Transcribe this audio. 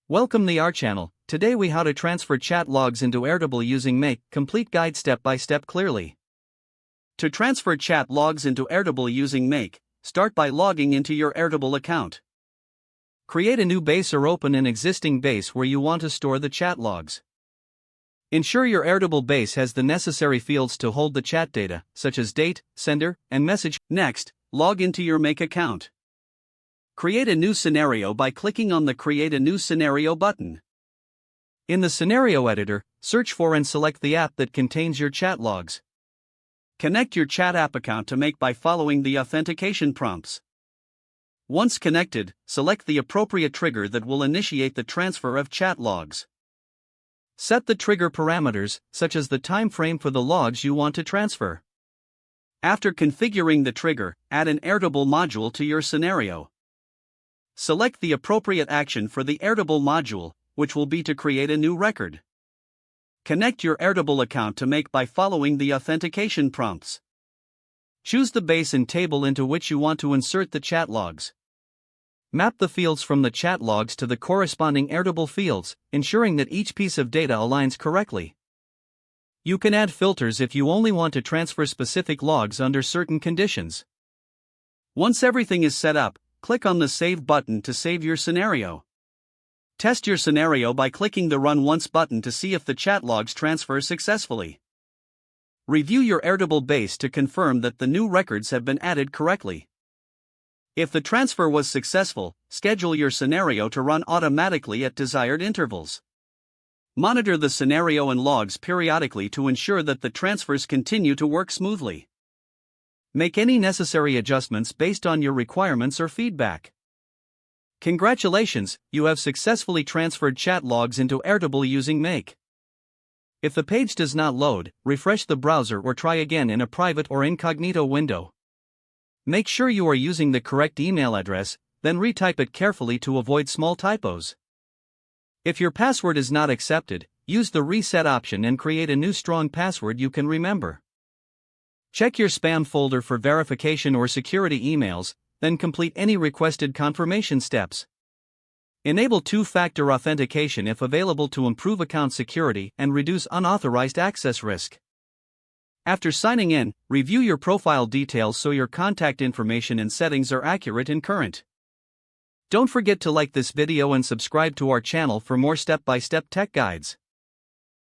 Welcome to our channel. Today we how to transfer chat logs into Airtable using Make, complete guide step by step clearly. To transfer chat logs into Airtable using Make, start by logging into your Airtable account. Create a new base or open an existing base where you want to store the chat logs. Ensure your Airtable base has the necessary fields to hold the chat data, such as date, sender, and message. Next, log into your Make account. Create a new scenario by clicking on the Create a New Scenario button. In the scenario editor, search for and select the app that contains your chat logs. Connect your chat app account to Make by following the authentication prompts. Once connected, select the appropriate trigger that will initiate the transfer of chat logs. Set the trigger parameters, such as the time frame for the logs you want to transfer. After configuring the trigger, add an Airtable module to your scenario. Select the appropriate action for the Airtable module, which will be to create a new record. Connect your Airtable account to Make by following the authentication prompts. Choose the base and table into which you want to insert the chat logs. Map the fields from the chat logs to the corresponding Airtable fields, ensuring that each piece of data aligns correctly. You can add filters if you only want to transfer specific logs under certain conditions. Once everything is set up, click on the Save button to save your scenario. Test your scenario by clicking the Run Once button to see if the chat logs transfer successfully. Review your Airtable base to confirm that the new records have been added correctly. If the transfer was successful, schedule your scenario to run automatically at desired intervals. Monitor the scenario and logs periodically to ensure that the transfers continue to work smoothly. Make any necessary adjustments based on your requirements or feedback. Congratulations, you have successfully transferred chat logs into Airtable using Make. If the page does not load, refresh the browser or try again in a private or incognito window. Make sure you are using the correct email address, then retype it carefully to avoid small typos. If your password is not accepted, use the reset option and create a new strong password you can remember. Check your spam folder for verification or security emails, then complete any requested confirmation steps. Enable two-factor authentication if available to improve account security and reduce unauthorized access risk. After signing in, review your profile details so your contact information and settings are accurate and current. Don't forget to like this video and subscribe to our channel for more step-by-step tech guides.